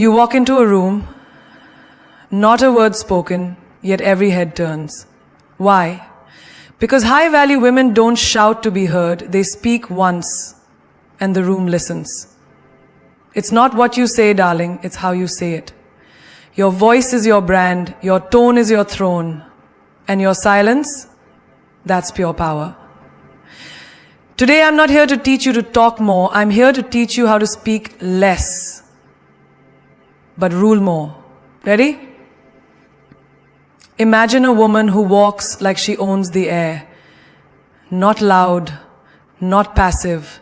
You walk into a room, not a word spoken, yet every head turns. Why? Because high-value women don't shout to be heard, they speak once, and the room listens. It's not what you say, darling, it's how you say it. Your voice is your brand, your tone is your throne, and your silence, that's pure power. Today I'm not here to teach you to talk more, I'm here to teach you how to speak less, but rule more. Ready? Imagine a woman who walks like she owns the air. Not loud, not passive,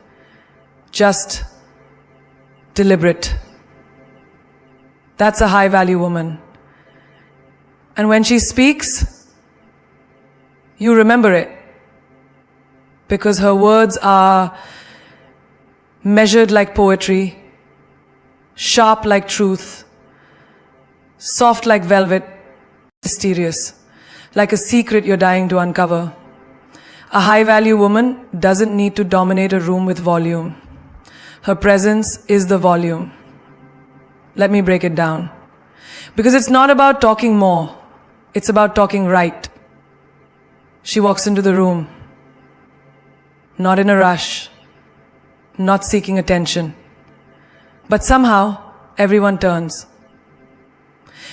just deliberate. That's a high-value woman. And when she speaks, you remember it. Because her words are measured like poetry, sharp like truth, soft like velvet, mysterious, like a secret you're dying to uncover. A high-value woman doesn't need to dominate a room with volume. Her presence is the volume. Let me break it down. Because it's not about talking more, it's about talking right. She walks into the room, not in a rush, not seeking attention. But somehow, everyone turns.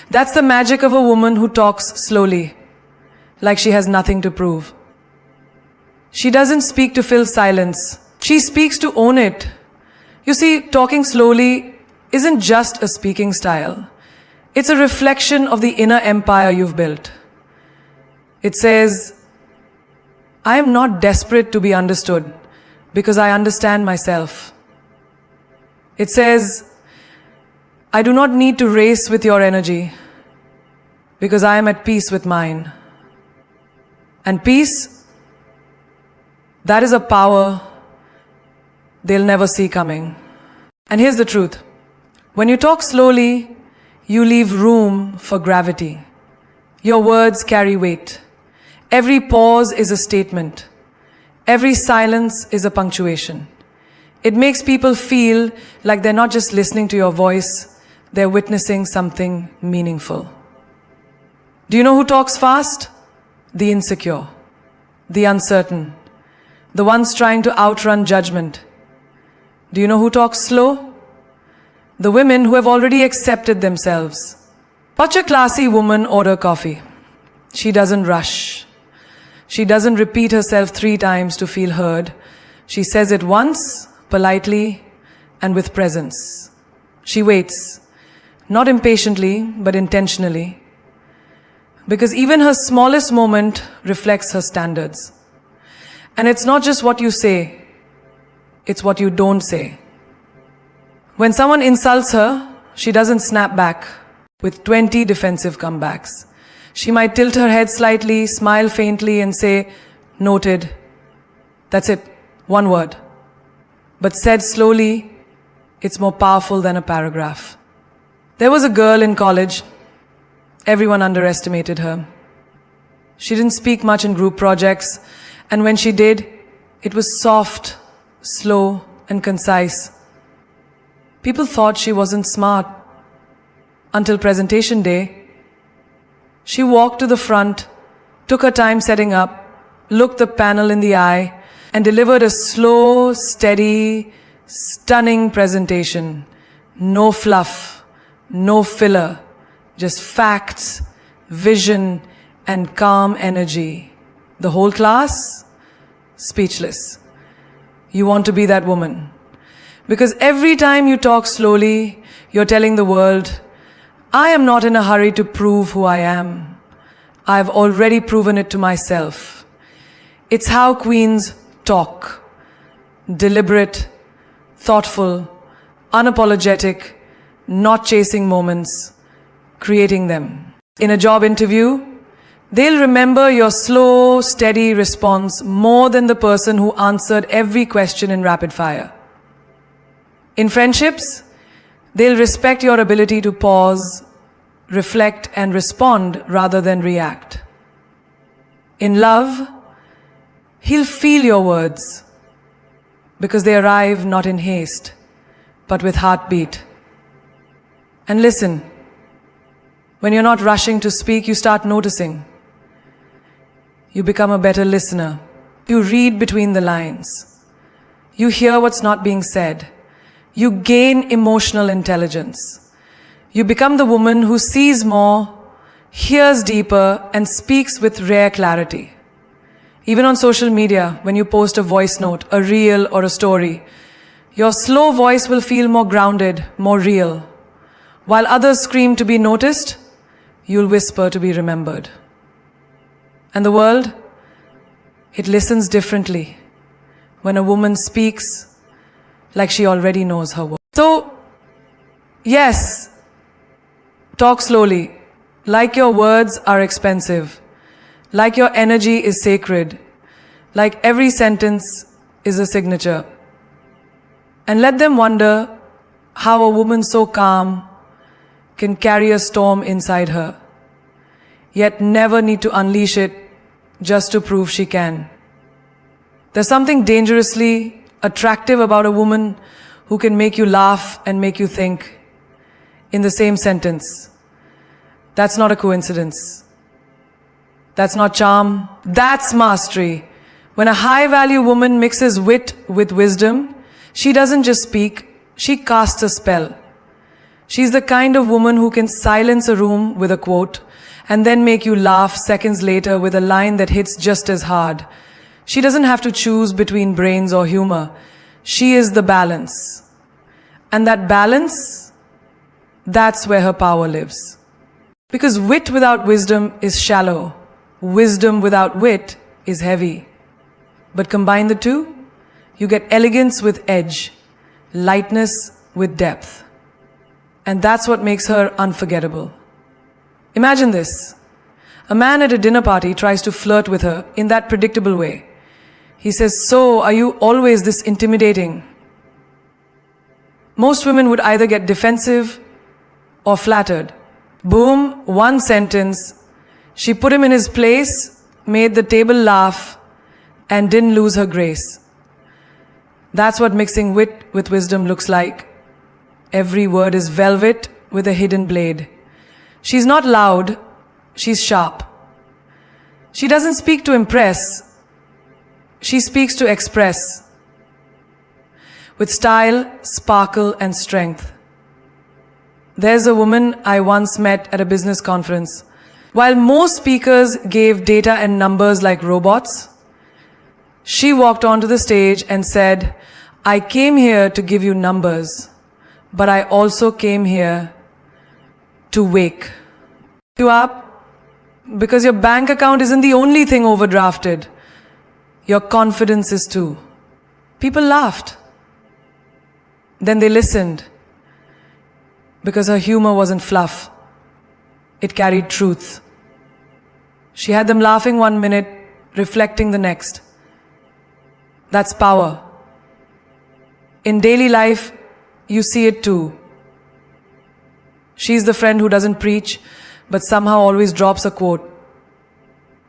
That's the magic of a woman who talks slowly, like she has nothing to prove. She doesn't speak to fill silence. She speaks to own it. You see, talking slowly isn't just a speaking style. It's a reflection of the inner empire you've built. It says, I am not desperate to be understood because I understand myself. It says, I do not need to race with your energy because I am at peace with mine. And peace, that is a power they'll never see coming. And here's the truth. When you talk slowly, you leave room for gravity. Your words carry weight. Every pause is a statement. Every silence is a punctuation. It makes people feel like they're not just listening to your voice, they're witnessing something meaningful. Do you know who talks fast? The insecure, the uncertain, the ones trying to outrun judgment. Do you know who talks slow? The women who have already accepted themselves. Watch a classy woman order coffee. She doesn't rush. She doesn't repeat herself 3 times to feel heard. She says it once, politely, and with presence. She waits, not impatiently, but intentionally. Because even her smallest moment reflects her standards. And it's not just what you say, it's what you don't say. When someone insults her, she doesn't snap back with 20 defensive comebacks. She might tilt her head slightly, smile faintly, and say, noted. That's it, 1 word. But said slowly, it's more powerful than a paragraph. There was a girl in college. Everyone underestimated her. She didn't speak much in group projects, and when she did, it was soft, slow, and concise. People thought she wasn't smart. Until presentation day, she walked to the front, took her time setting up, looked the panel in the eye, and delivered a slow, steady, stunning presentation. No fluff, no filler, just facts, vision, and calm energy. The whole class, speechless. You want to be that woman. Because every time you talk slowly, you're telling the world, I am not in a hurry to prove who I am. I've already proven it to myself. It's how queens talk. Deliberate, thoughtful, unapologetic, not chasing moments, creating them. In a job interview, they'll remember your slow, steady response more than the person who answered every question in rapid fire. In friendships, they'll respect your ability to pause, reflect, and respond rather than react. In love, he'll feel your words because they arrive not in haste, but with heartbeat. And listen. When you're not rushing to speak, you start noticing. You become a better listener. You read between the lines. You hear what's not being said. You gain emotional intelligence. You become the woman who sees more, hears deeper, and speaks with rare clarity. Even on social media, when you post a voice note, a reel, or a story, your slow voice will feel more grounded, more real. While others scream to be noticed, you'll whisper to be remembered. And the world, it listens differently when a woman speaks like she already knows her work. So, yes, talk slowly, like your words are expensive, like your energy is sacred, like every sentence is a signature. And let them wonder how a woman so calm can carry a storm inside her, yet never need to unleash it just to prove she can. There's something dangerously attractive about a woman who can make you laugh and make you think in the same sentence. That's not a coincidence. That's not charm. That's mastery. When a high-value woman mixes wit with wisdom, she doesn't just speak, she casts a spell. She's the kind of woman who can silence a room with a quote and then make you laugh seconds later with a line that hits just as hard. She doesn't have to choose between brains or humor. She is the balance. And that balance, that's where her power lives. Because wit without wisdom is shallow. Wisdom without wit is heavy. But combine the two, you get elegance with edge, lightness with depth. And that's what makes her unforgettable. Imagine this. A man at a dinner party tries to flirt with her in that predictable way. He says, "So, are you always this intimidating?" Most women would either get defensive or flattered. Boom, one sentence. She put him in his place, made the table laugh, and didn't lose her grace. That's what mixing wit with wisdom looks like. Every word is velvet with a hidden blade. She's not loud, she's sharp. She doesn't speak to impress, she speaks to express. With style, sparkle, and strength. There's a woman I once met at a business conference. While most speakers gave data and numbers like robots, she walked onto the stage and said, "I came here to give you numbers, but I also came here to wake you up because your bank account isn't the only thing overdrafted. Your confidence is too." People laughed. Then they listened because her humor wasn't fluff. It carried truth. She had them laughing 1 minute, reflecting the next. That's power. In daily life, you see it too. She's the friend who doesn't preach, but somehow always drops a quote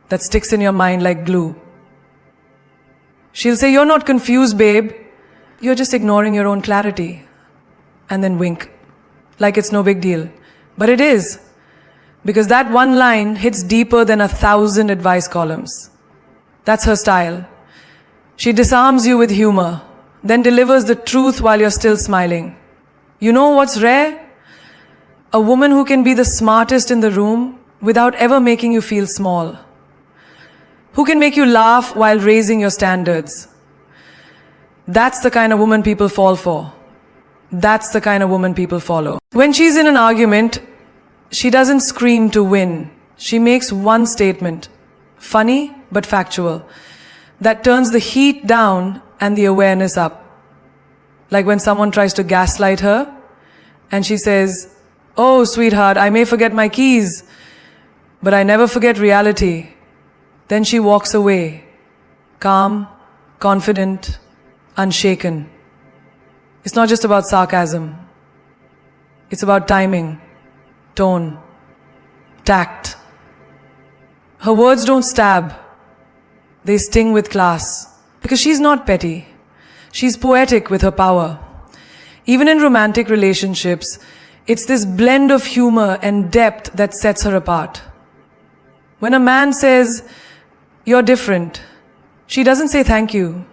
that sticks in your mind like glue. She'll say, "You're not confused, babe. You're just ignoring your own clarity." And then wink, like it's no big deal. But it is, because that one line hits deeper than 1,000 advice columns. That's her style. She disarms you with humor, then delivers the truth while you're still smiling. You know what's rare? A woman who can be the smartest in the room without ever making you feel small. Who can make you laugh while raising your standards. That's the kind of woman people fall for. That's the kind of woman people follow. When she's in an argument, she doesn't scream to win. She makes one statement, funny but factual, that turns the heat down and the awareness up. Like when someone tries to gaslight her and she says, "Oh, sweetheart, I may forget my keys, but I never forget reality." Then she walks away, calm, confident, unshaken. It's not just about sarcasm. It's about timing, tone, tact. Her words don't stab. They sting with class. Because she's not petty. She's poetic with her power. Even in romantic relationships, It's this blend of humor and depth that sets her apart. When a man says, "You're different," she doesn't say thank you.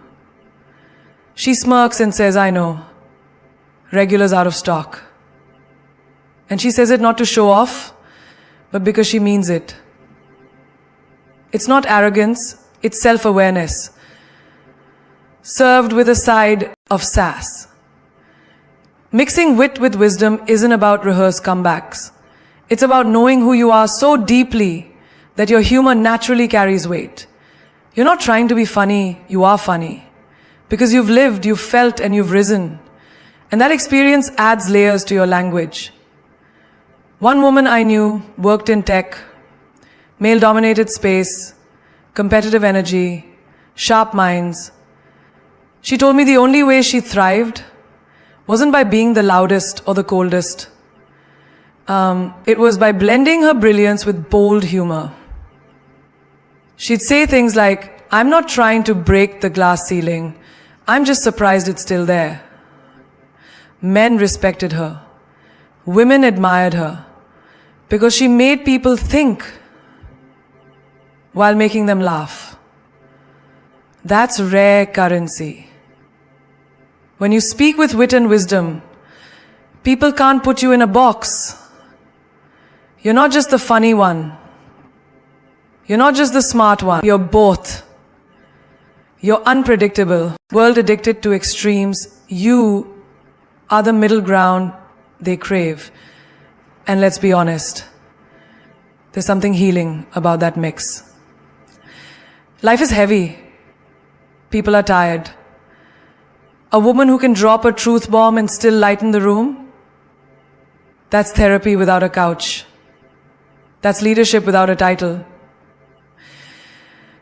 She smirks and says, "I know. Regular's out of stock." And she says it not to show off, but because she means it. It's not arrogance, it's self-awareness, served with a side of sass. Mixing wit with wisdom isn't about rehearsed comebacks. It's about knowing who you are so deeply that your humor naturally carries weight. You're not trying to be funny, you are funny. Because you've lived, you've felt, and you've risen. And that experience adds layers to your language. One woman I knew worked in tech, male-dominated space, competitive energy, sharp minds. She told me the only way she thrived wasn't by being the loudest or the coldest. It was by blending her brilliance with bold humor. She'd say things like, "I'm not trying to break the glass ceiling. I'm just surprised it's still there." Men respected her. Women admired her because she made people think while making them laugh. That's rare currency. When you speak with wit and wisdom, people can't put you in a box. You're not just the funny one. You're not just the smart one. You're both. You're unpredictable. World addicted to extremes. You are the middle ground they crave. And let's be honest, there's something healing about that mix. Life is heavy. People are tired. A woman who can drop a truth bomb and still lighten the room, that's therapy without a couch. That's leadership without a title.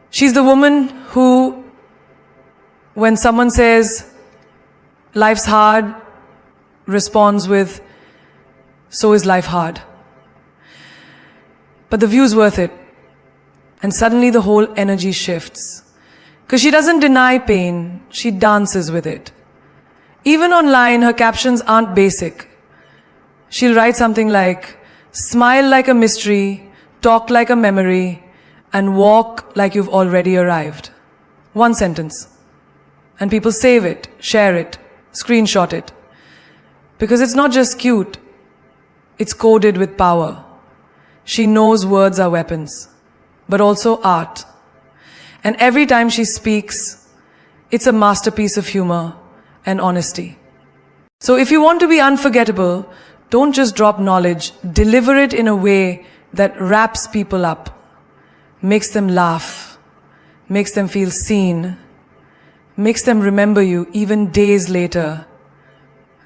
She's the woman who, when someone says, "Life's hard," responds with, "So is life hard." But the view's worth it. And suddenly the whole energy shifts. Because she doesn't deny pain, she dances with it. Even online, her captions aren't basic. She'll write something like, "Smile like a mystery, talk like a memory, and walk like you've already arrived." One sentence. And people save it, share it, screenshot it. Because it's not just cute, it's coded with power. She knows words are weapons, but also art. And every time she speaks, it's a masterpiece of humor and honesty. So if you want to be unforgettable, don't just drop knowledge, deliver it in a way that wraps people up, makes them laugh, makes them feel seen, makes them remember you even days later.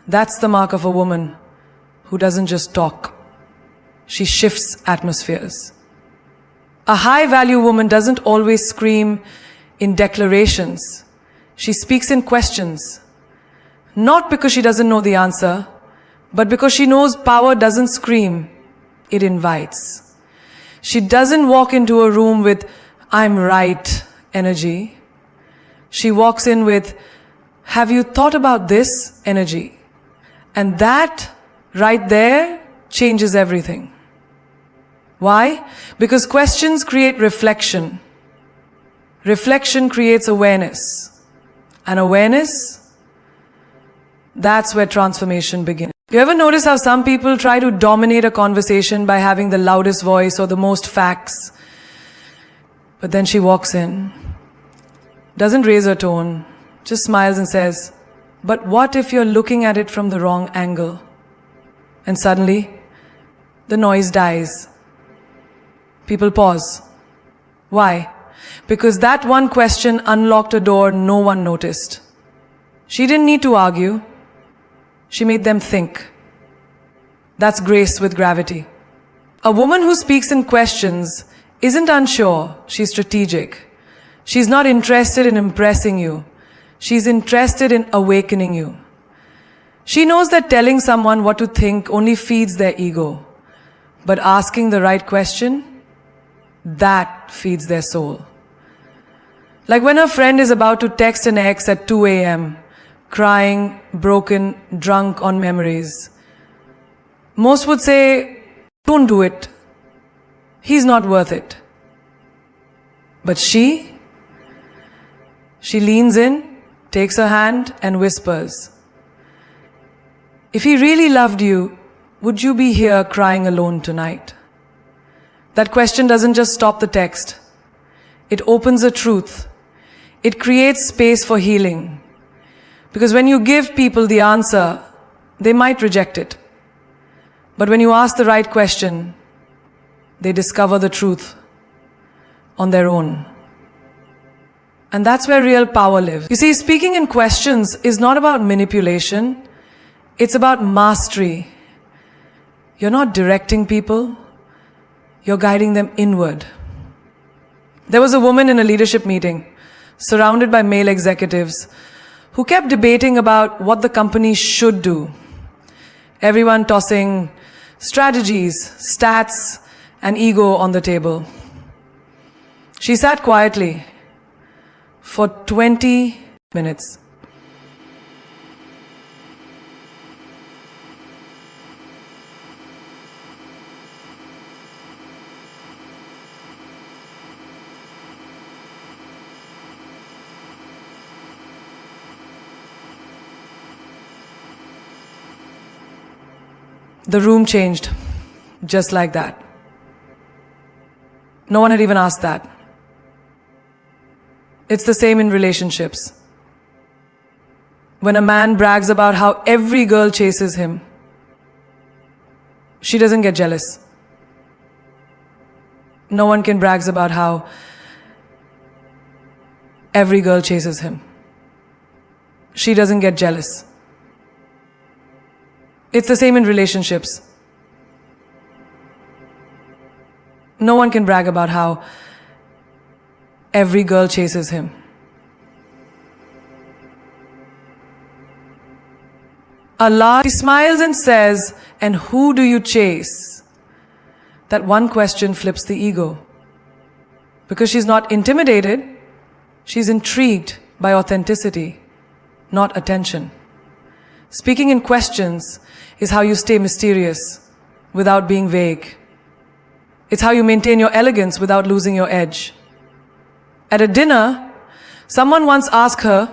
That's the mark of a woman who doesn't just talk. She shifts atmospheres. A high-value woman doesn't always scream in declarations. She speaks in questions. Not because she doesn't know the answer, but because she knows power doesn't scream, it invites. She doesn't walk into a room with "I'm right" energy. She walks in with "Have you thought about this" energy. And that right there changes everything. Why? Because questions create reflection. Reflection creates awareness. And awareness, that's where transformation begins. You ever notice how some people try to dominate a conversation by having the loudest voice or the most facts? But then she walks in, doesn't raise her tone, just smiles and says, "But what if you're looking at it from the wrong angle?" And suddenly, the noise dies. People pause. Why? Because that one question unlocked a door no one noticed. She didn't need to argue. She made them think. That's grace with gravity. A woman who speaks in questions isn't unsure, she's strategic. She's not interested in impressing you. She's interested in awakening you. She knows that telling someone what to think only feeds their ego. But asking the right question, that feeds their soul. Like when a friend is about to text an ex at 2 a.m., crying, broken, drunk on memories. Most would say, don't do it. He's not worth it. But she leans in, takes her hand and whispers, if he really loved you, would you be here crying alone tonight? That question doesn't just stop the text. It opens a truth. It creates space for healing. Because when you give people the answer, they might reject it. But when you ask the right question, they discover the truth on their own. And that's where real power lives. You see, speaking in questions is not about manipulation. It's about mastery. You're not directing people. You're guiding them inward. There was a woman in a leadership meeting, surrounded by male executives, who kept debating about what the company should do. Everyone tossing strategies, stats, and ego on the table. She sat quietly for 20 minutes. The room changed, just like that. No one had even asked that. It's the same in relationships. When a man brags about how every girl chases him, she doesn't get jealous. No one can brag about how every girl chases him. She doesn't get jealous. It's the same in relationships. No one can brag about how every girl chases him. Allah, he smiles and says, and who do you chase? That one question flips the ego. Because she's not intimidated, she's intrigued by authenticity, not attention. Speaking in questions is how you stay mysterious without being vague. It's how you maintain your elegance without losing your edge. At a dinner, someone once asked her,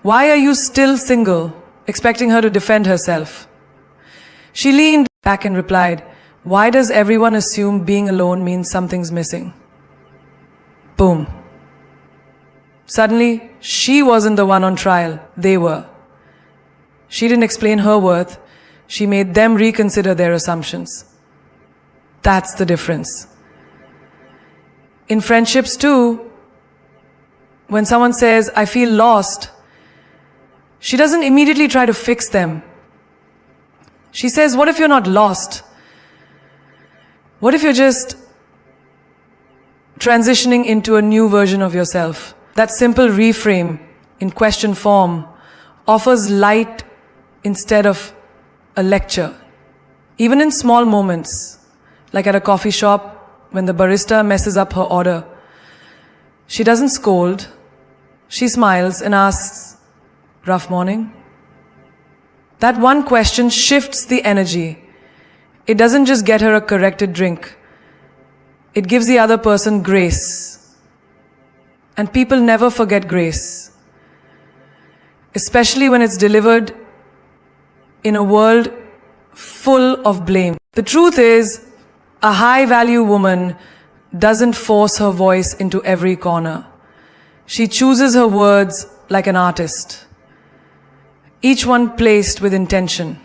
why are you still single, expecting her to defend herself? She leaned back and replied, why does everyone assume being alone means something's missing? Boom. Suddenly, she wasn't the one on trial, they were. She didn't explain her worth, she made them reconsider their assumptions. That's the difference. In friendships too, when someone says, I feel lost, she doesn't immediately try to fix them. She says, what if you're not lost? What if you're just transitioning into a new version of yourself? That simple reframe in question form offers light instead of a lecture. Even in small moments, like at a coffee shop when the barista messes up her order, she doesn't scold, she smiles and asks, rough morning? That one question shifts the energy. It doesn't just get her a corrected drink. It gives the other person grace. And people never forget grace. Especially when it's delivered in a world full of blame. The truth is, a high-value woman doesn't force her voice into every corner. She chooses her words like an artist, each one placed with intention.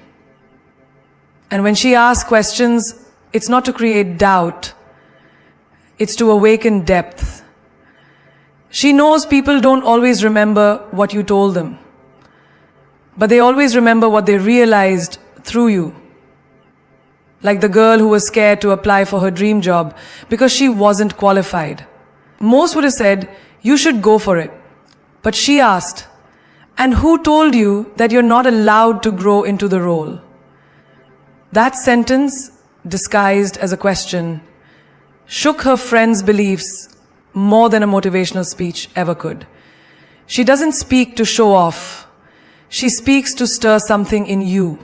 And when she asks questions, it's not to create doubt, it's to awaken depth. She knows people don't always remember what you told them, but they always remember what they realized through you. Like the girl who was scared to apply for her dream job because she wasn't qualified. Most would have said, you should go for it. But she asked, and who told you that you're not allowed to grow into the role? That sentence, disguised as a question, shook her friend's beliefs more than a motivational speech ever could. She doesn't speak to show off. She speaks to stir something in you.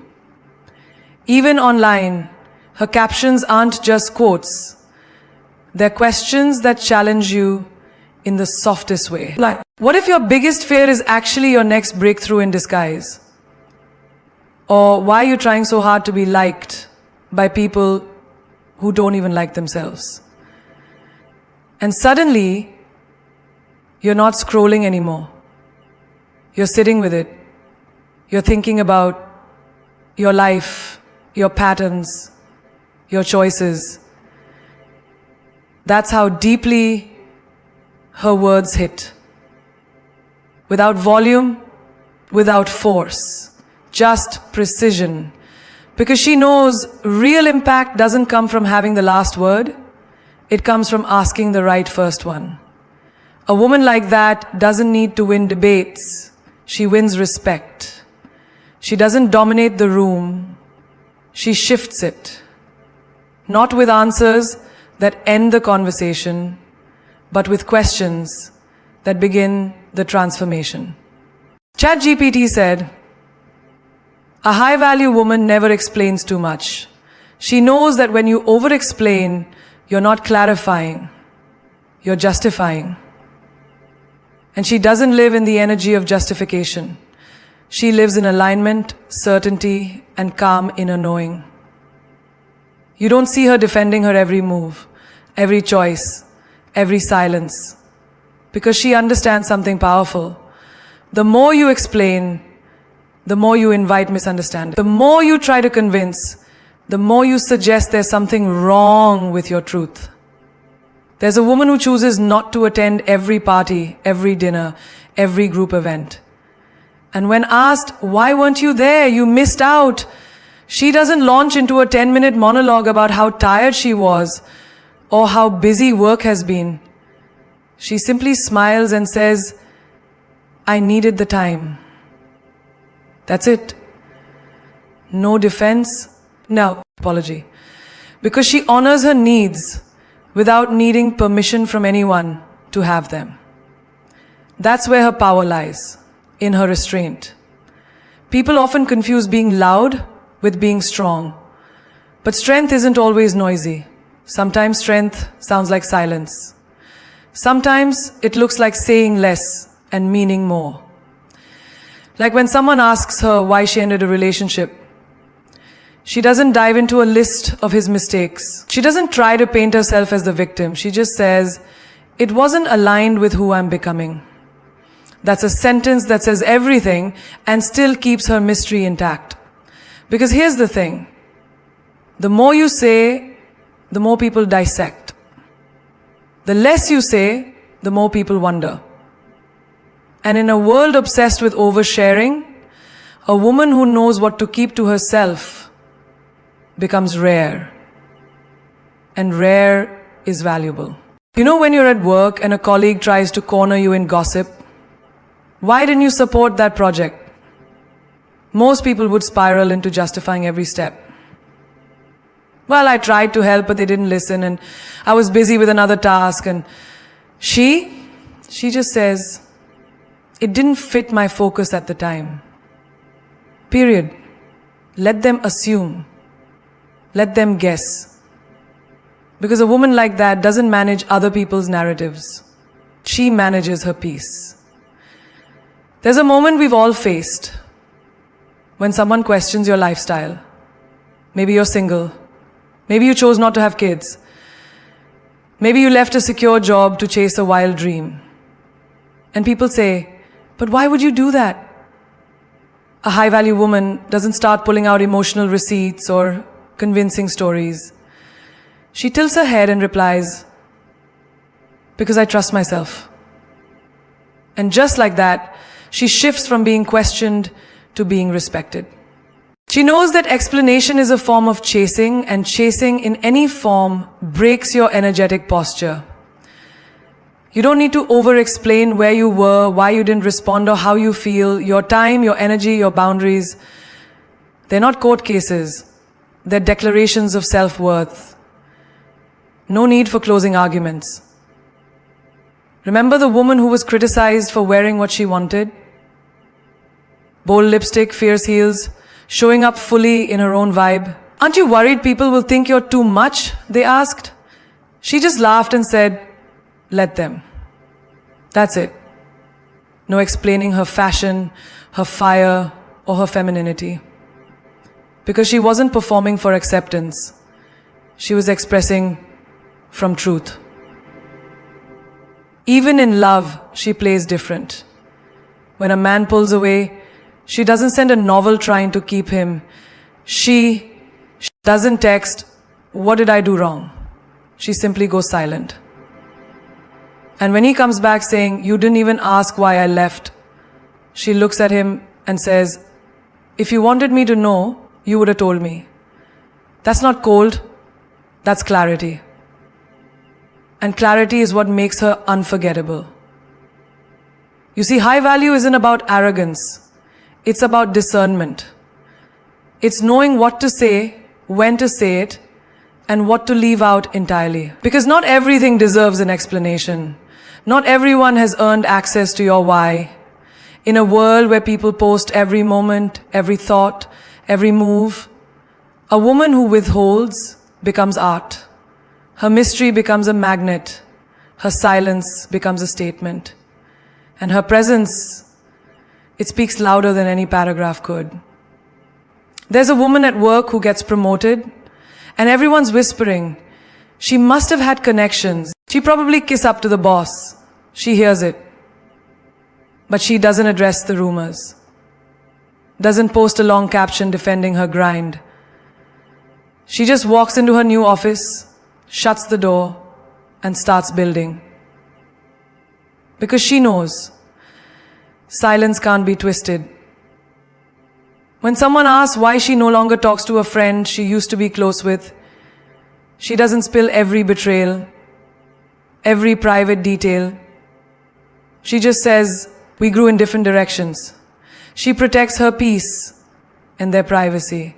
Even online, Her captions aren't just quotes. They're questions that challenge you in the softest way. Like, what if your biggest fear is actually your next breakthrough in disguise? Or why are you trying so hard to be liked by people who don't even like themselves? And suddenly, you're not scrolling anymore. You're sitting with it. You're thinking about your life, your patterns, your choices. That's how deeply her words hit. Without volume, without force, just precision. Because she knows real impact doesn't come from having the last word. It comes from asking the right first one. A woman like that doesn't need to win debates. She wins respect. She doesn't dominate the room. She shifts it. Not with answers that end the conversation, but with questions that begin the transformation. ChatGPT said, "A high-value woman never explains too much. She knows that when you over-explain, you're not clarifying, you're justifying. And she doesn't live in the energy of justification. She lives in alignment, certainty, and calm inner knowing. You don't see her defending her every move, every choice, every silence, because she understands something powerful. The more you explain, the more you invite misunderstanding. The more you try to convince, the more you suggest there's something wrong with your truth. There's a woman who chooses not to attend every party, every dinner, every group event. And when asked, why weren't you there? You missed out. She doesn't launch into a 10-minute monologue about how tired she was or how busy work has been. She simply smiles and says, I needed the time. That's it. No defense, no apology. Because she honors her needs without needing permission from anyone to have them. That's where her power lies, in her restraint. People often confuse being loud with being strong. But strength isn't always noisy. Sometimes strength sounds like silence. Sometimes it looks like saying less and meaning more. Like when someone asks her why she ended a relationship, she doesn't dive into a list of his mistakes. She doesn't try to paint herself as the victim. She just says, it wasn't aligned with who I'm becoming. That's a sentence that says everything and still keeps her mystery intact. Because here's the thing. The more you say, the more people dissect. The less you say, the more people wonder. And in a world obsessed with oversharing, a woman who knows what to keep to herself becomes rare. And rare is valuable. You know when you're at work and a colleague tries to corner you in gossip? Why didn't you support that project? Most people would spiral into justifying every step. Well, I tried to help, but they didn't listen, and I was busy with another task, and she just says, it didn't fit my focus at the time. Period. Let them assume. Let them guess. Because a woman like that doesn't manage other people's narratives. She manages her peace. There's a moment we've all faced when someone questions your lifestyle. Maybe you're single. Maybe you chose not to have kids. Maybe you left a secure job to chase a wild dream. And people say, but why would you do that? A high-value woman doesn't start pulling out emotional receipts or convincing stories. She tilts her head and replies, because I trust myself. And just like that, she shifts from being questioned to being respected. She knows that explanation is a form of chasing, and chasing in any form breaks your energetic posture. You don't need to over-explain where you were, why you didn't respond, or how you feel. Your time, your energy, your boundaries. They're not court cases. They're declarations of self-worth. No need for closing arguments. Remember the woman who was criticized for wearing what she wanted? Bold lipstick, fierce heels, showing up fully in her own vibe. Aren't you worried people will think you're too much? They asked. She just laughed and said, let them. That's it. No explaining her fashion, her fire, or her femininity. Because she wasn't performing for acceptance. She was expressing from truth. Even in love, she plays different. When a man pulls away, she doesn't send a novel trying to keep him. She doesn't text, what did I do wrong? She simply goes silent. And when he comes back saying, you didn't even ask why I left, she looks at him and says, if you wanted me to know, you would have told me. That's not cold, that's clarity. And clarity is what makes her unforgettable. You see, high value isn't about arrogance. It's about discernment. It's knowing what to say, when to say it, and what to leave out entirely. Because not everything deserves an explanation. Not everyone has earned access to your why. In a world where people post every moment, every thought, every move, a woman who withholds becomes art. Her mystery becomes a magnet. Her silence becomes a statement. And her presence, it speaks louder than any paragraph could. There's a woman at work who gets promoted, and everyone's whispering, she must have had connections. She probably kiss up to the boss. She hears it. But she doesn't address the rumors. Doesn't post a long caption defending her grind. She just walks into her new office, shuts the door, and starts building. Because she knows silence can't be twisted. When someone asks why she no longer talks to a friend she used to be close with, she doesn't spill every betrayal, every private detail. She just says, we grew in different directions. She protects her peace and their privacy.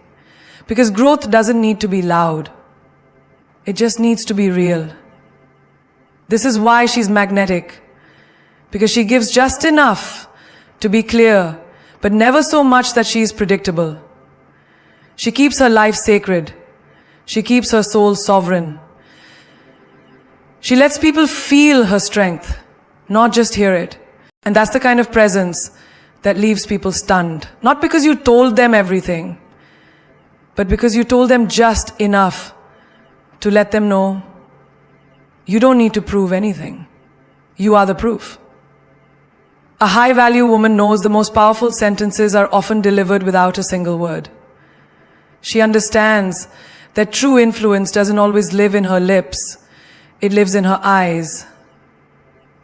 Because growth doesn't need to be loud. It just needs to be real. This is why she's magnetic. Because she gives just enough to be clear, but never so much that she is predictable. She keeps her life sacred. She keeps her soul sovereign. She lets people feel her strength, not just hear it. And that's the kind of presence that leaves people stunned. Not because you told them everything, but because you told them just enough to let them know you don't need to prove anything. You are the proof. A high-value woman knows the most powerful sentences are often delivered without a single word. She understands that true influence doesn't always live in her lips. It lives in her eyes.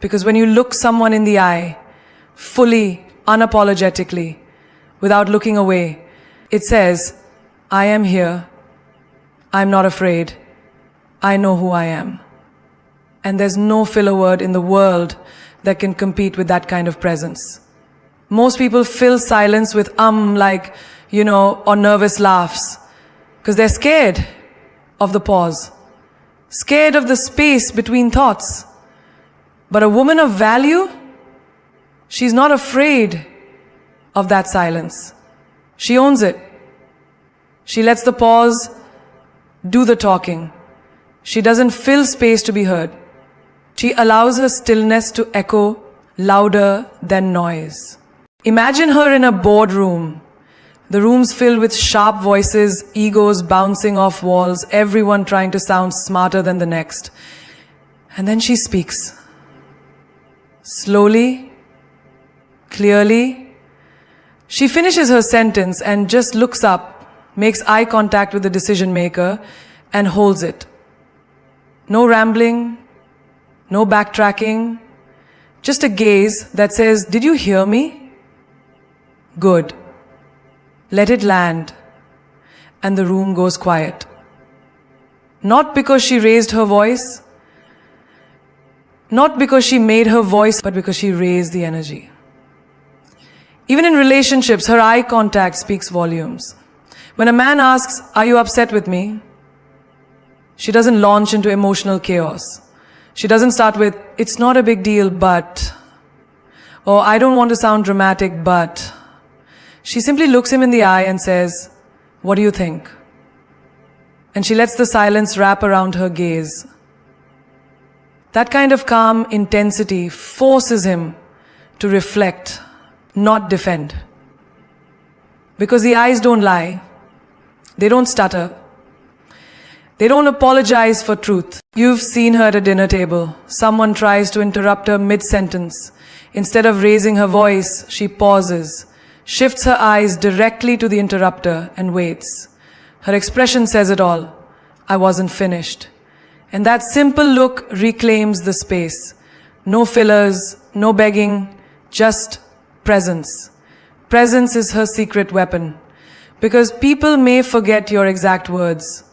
Because when you look someone in the eye, fully, unapologetically, without looking away, it says, I am here. I'm not afraid. I know who I am. And there's no filler word in the world that can compete with that kind of presence. Most people fill silence with like, or nervous laughs. Because they're scared of the pause. Scared of the space between thoughts. But a woman of value, she's not afraid of that silence. She owns it. She lets the pause do the talking. She doesn't fill space to be heard. She allows her stillness to echo louder than noise. Imagine her in a boardroom. The room's filled with sharp voices, egos bouncing off walls, everyone trying to sound smarter than the next. And then she speaks. Slowly, clearly. She finishes her sentence and just looks up, makes eye contact with the decision maker, and holds it. No rambling, no backtracking, just a gaze that says, did you hear me? Good. Let it land. And the room goes quiet. Not because she raised her voice, not because she made her voice, but because she raised the energy. Even in relationships, her eye contact speaks volumes. When a man asks, are you upset with me? She doesn't launch into emotional chaos. She doesn't start with, it's not a big deal, but, or I don't want to sound dramatic, but. She simply looks him in the eye and says, what do you think? and she lets the silence wrap around her gaze. That kind of calm intensity forces him to reflect, not defend. Because the eyes don't lie, they don't stutter, they don't apologize for truth. You've seen her at a dinner table. Someone tries to interrupt her mid-sentence. Instead of raising her voice, she pauses, shifts her eyes directly to the interrupter and waits. Her expression says it all. I wasn't finished. And that simple look reclaims the space. No fillers, no begging, just presence. Presence is her secret weapon. Because people may forget your exact words,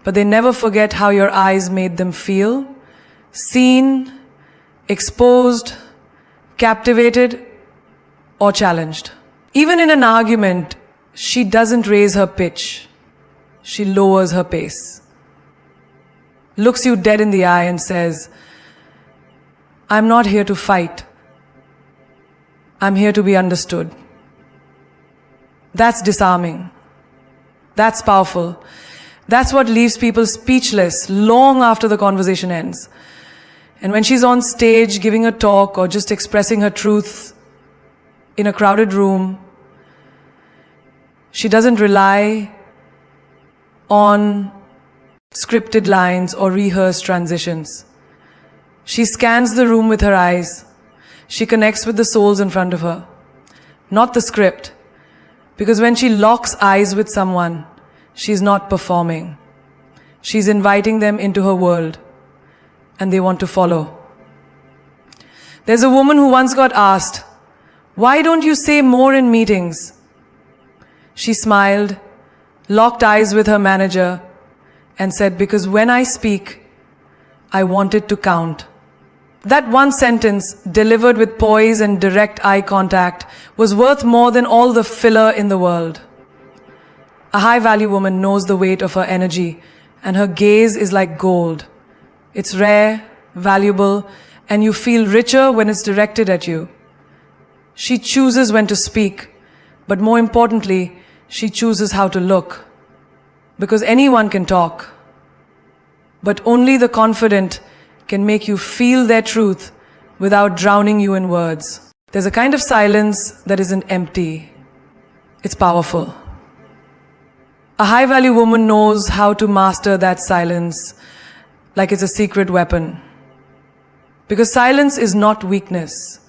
but they never forget how your eyes made them feel. Seen, exposed, captivated, or challenged. Even in an argument, she doesn't raise her pitch. She lowers her pace. Looks you dead in the eye and says, I'm not here to fight. I'm here to be understood. That's disarming. That's powerful. That's what leaves people speechless long after the conversation ends. And when she's on stage giving a talk or just expressing her truth in a crowded room, she doesn't rely on scripted lines or rehearsed transitions. She scans the room with her eyes. She connects with the souls in front of her, not the script. Because when she locks eyes with someone, she's not performing. She's inviting them into her world, and they want to follow. There's a woman who once got asked, why don't you say more in meetings? She smiled, locked eyes with her manager, and said, because when I speak, I want it to count. That one sentence, delivered with poise and direct eye contact, was worth more than all the filler in the world. A high-value woman knows the weight of her energy, and her gaze is like gold. It's rare, valuable, and you feel richer when it's directed at you. She chooses when to speak, but more importantly, she chooses how to look. Because anyone can talk, but only the confident can make you feel their truth without drowning you in words. There's a kind of silence that isn't empty. It's powerful. A high-value woman knows how to master that silence like it's a secret weapon. Because silence is not weakness.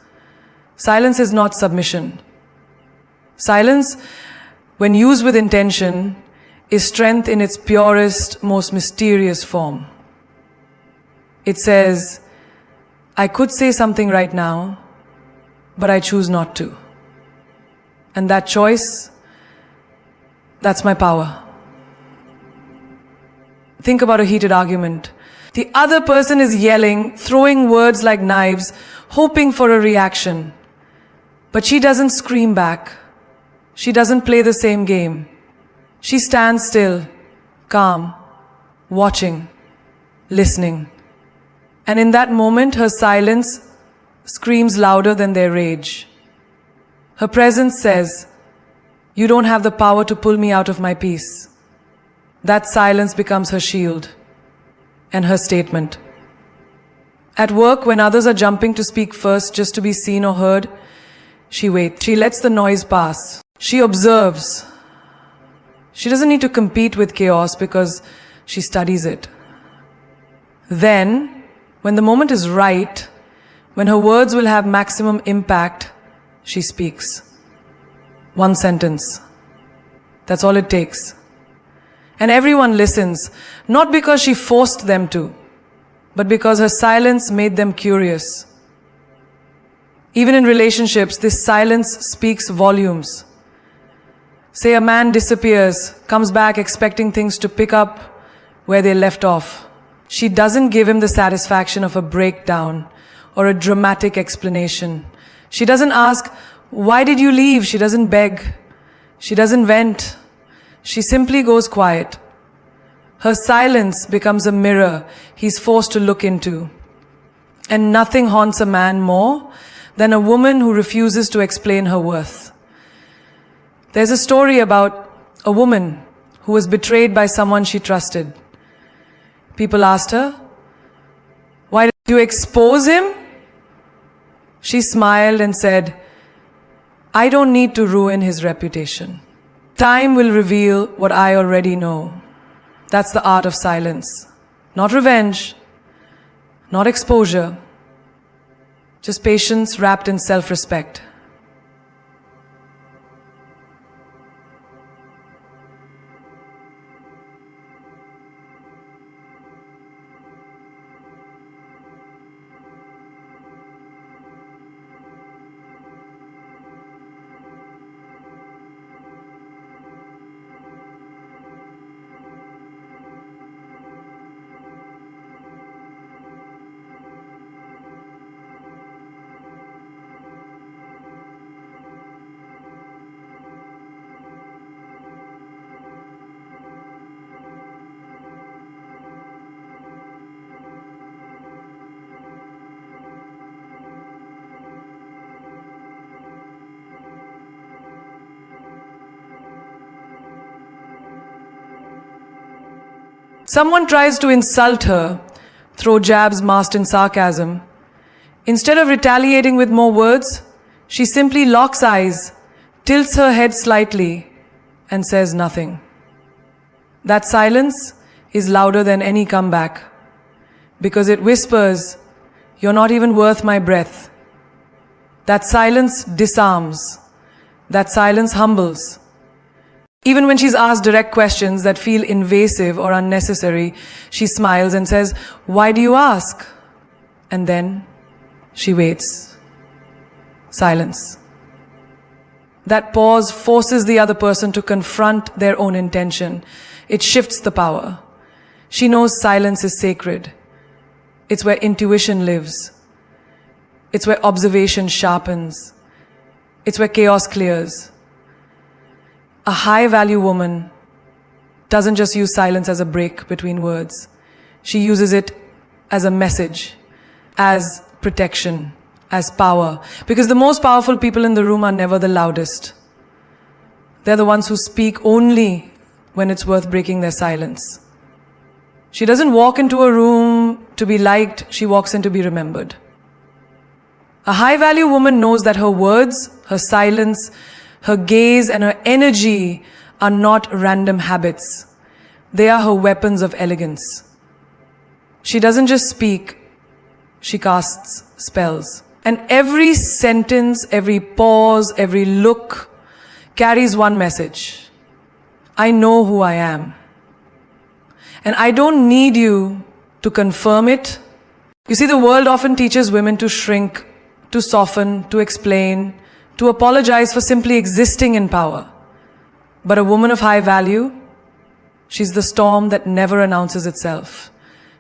Silence is not submission. Silence, when used with intention, is strength in its purest, most mysterious form. It says, I could say something right now, but I choose not to. And that choice, that's my power. Think about a heated argument. The other person is yelling, throwing words like knives, hoping for a reaction. But she doesn't scream back. She doesn't play the same game. She stands still, calm, watching, listening. And in that moment, her silence screams louder than their rage. Her presence says, you don't have the power to pull me out of my peace. That silence becomes her shield and her statement. At work, when others are jumping to speak first just to be seen or heard, she waits. She lets the noise pass. She observes. She doesn't need to compete with chaos because she studies it. Then, when the moment is right, when her words will have maximum impact, she speaks. One sentence. That's all it takes. And everyone listens, not because she forced them to, but because her silence made them curious. Even in relationships, this silence speaks volumes. Say a man disappears, comes back expecting things to pick up where they left off. She doesn't give him the satisfaction of a breakdown or a dramatic explanation. She doesn't ask, why did you leave? She doesn't beg. She doesn't vent. She simply goes quiet. Her silence becomes a mirror he's forced to look into. And nothing haunts a man more than a woman who refuses to explain her worth. There's a story about a woman who was betrayed by someone she trusted. People asked her, "Why did you expose him?" She smiled and said, "I don't need to ruin his reputation. Time will reveal what I already know." That's the art of silence. Not revenge, not exposure, just patience wrapped in self-respect. Someone tries to insult her, throw jabs masked in sarcasm. Instead of retaliating with more words, she simply locks eyes, tilts her head slightly, and says nothing. That silence is louder than any comeback, because it whispers, "You're not even worth my breath." That silence disarms. That silence humbles. Even when she's asked direct questions that feel invasive or unnecessary, she smiles and says, "Why do you ask?" And then she waits. Silence. That pause forces the other person to confront their own intention. It shifts the power. She knows silence is sacred. It's where intuition lives. It's where observation sharpens. It's where chaos clears. A high-value woman doesn't just use silence as a break between words. She uses it as a message, as protection, as power. Because the most powerful people in the room are never the loudest. They're the ones who speak only when it's worth breaking their silence. She doesn't walk into a room to be liked, she walks in to be remembered. A high-value woman knows that her words, her silence, her gaze and her energy are not random habits. They are her weapons of elegance. She doesn't just speak, she casts spells. And every sentence, every pause, every look carries one message. I know who I am. And I don't need you to confirm it. You see, the world often teaches women to shrink, to soften, to explain, to apologize for simply existing in power. But a woman of high value, she's the storm that never announces itself.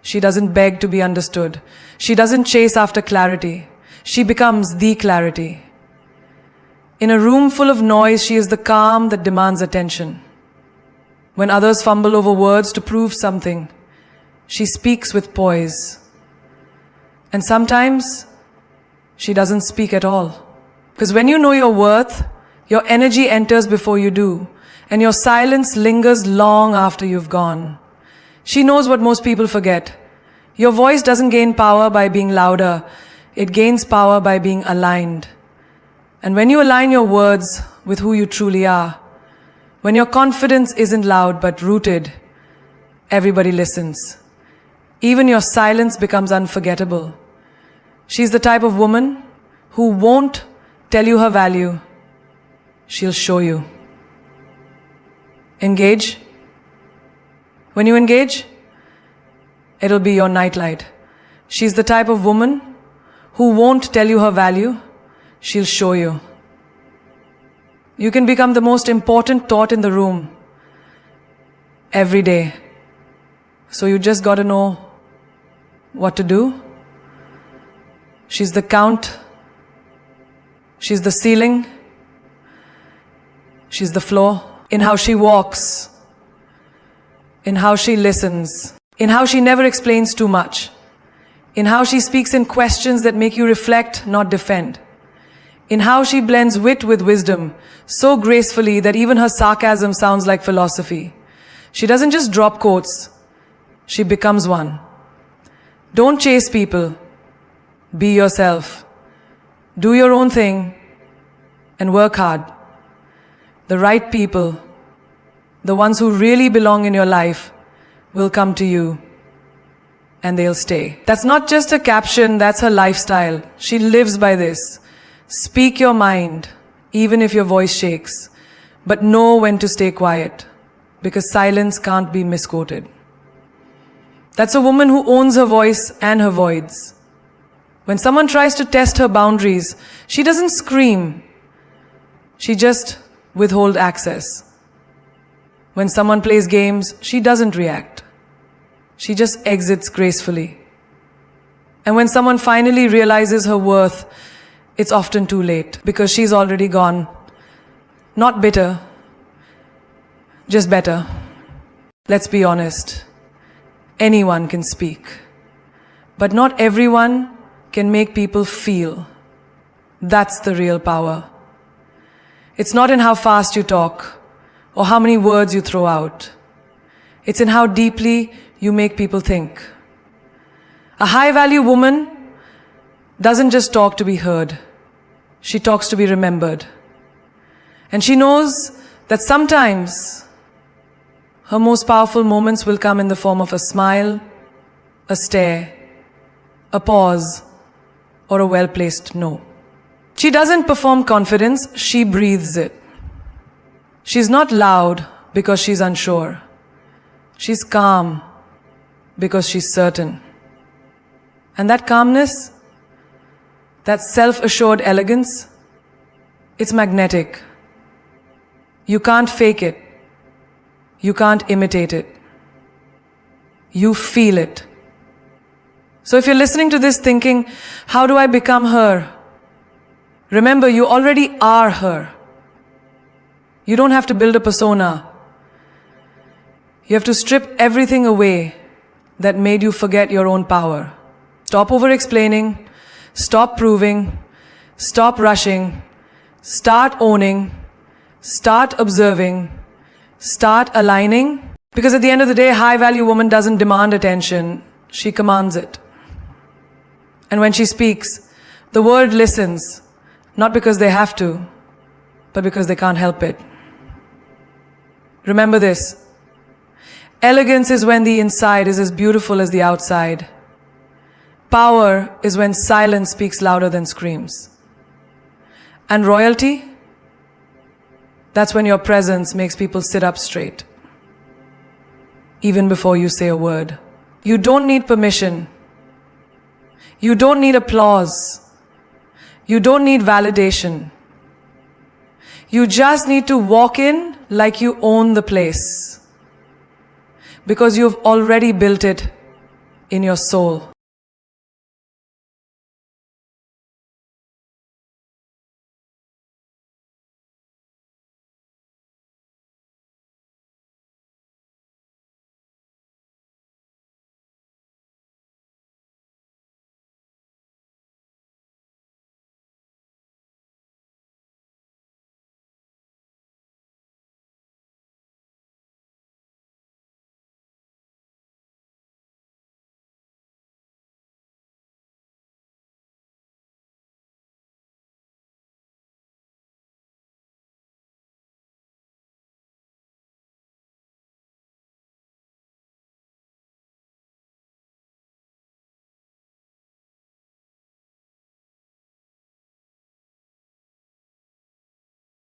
She doesn't beg to be understood. She doesn't chase after clarity. She becomes the clarity. In a room full of noise, she is the calm that demands attention. When others fumble over words to prove something, she speaks with poise. And sometimes, she doesn't speak at all. Because when you know your worth, your energy enters before you do, and your silence lingers long after you've gone. She knows what most people forget. Your voice doesn't gain power by being louder. It gains power by being aligned. And when you align your words with who you truly are, when your confidence isn't loud but rooted, everybody listens. Even your silence becomes unforgettable. She's the type of woman who won't tell you her value. She'll show you. Engage. When you engage, it'll be your nightlight. She's the type of woman who won't tell you her value. She'll show you. You can become the most important thought in the room every day. So you just got to know what to do. She's the count. She's the ceiling. She's the floor. In how she walks. In how she listens. In how she never explains too much. In how she speaks in questions that make you reflect, not defend. In how she blends wit with wisdom so gracefully that even her sarcasm sounds like philosophy. She doesn't just drop quotes. she becomes one. Don't chase people. Be yourself. Do your own thing and work hard. The right people, the ones who really belong in your life, will come to you and they'll stay. That's not just a caption, that's her lifestyle. She lives by this. Speak your mind, even if your voice shakes, but know when to stay quiet, because silence can't be misquoted. That's a woman who owns her voice and her voids. When someone tries to test her boundaries, she doesn't scream. She just withholds access. When someone plays games, she doesn't react. She just exits gracefully. And when someone finally realizes her worth, it's often too late because she's already gone. Not bitter, just better. Let's be honest. Anyone can speak, but not everyone can make people feel. That's the real power. It's not in how fast you talk or how many words you throw out. It's in how deeply you make people think. A high-value woman doesn't just talk to be heard. She talks to be remembered. And she knows that sometimes her most powerful moments will come in the form of a smile, a stare, a pause, or a well-placed no. She doesn't perform confidence, she breathes it. She's not loud because she's unsure. She's calm because she's certain. And that calmness, that self-assured elegance, it's magnetic. You can't fake it. You can't imitate it. You feel it. So if you're listening to this thinking, how do I become her? Remember, you already are her. You don't have to build a persona. You have to strip everything away that made you forget your own power. Stop over-explaining, stop proving, stop rushing, start owning, start observing, start aligning. Because at the end of the day, a high-value woman doesn't demand attention, she commands it. And when she speaks, the world listens, not because they have to, but because they can't help it. Remember this. Elegance is when the inside is as beautiful as the outside. Power is when silence speaks louder than screams. And royalty? That's when your presence makes people sit up straight, even before you say a word. You don't need permission. You don't need applause. You don't need validation. You just need to walk in like you own the place, because you've already built it in your soul.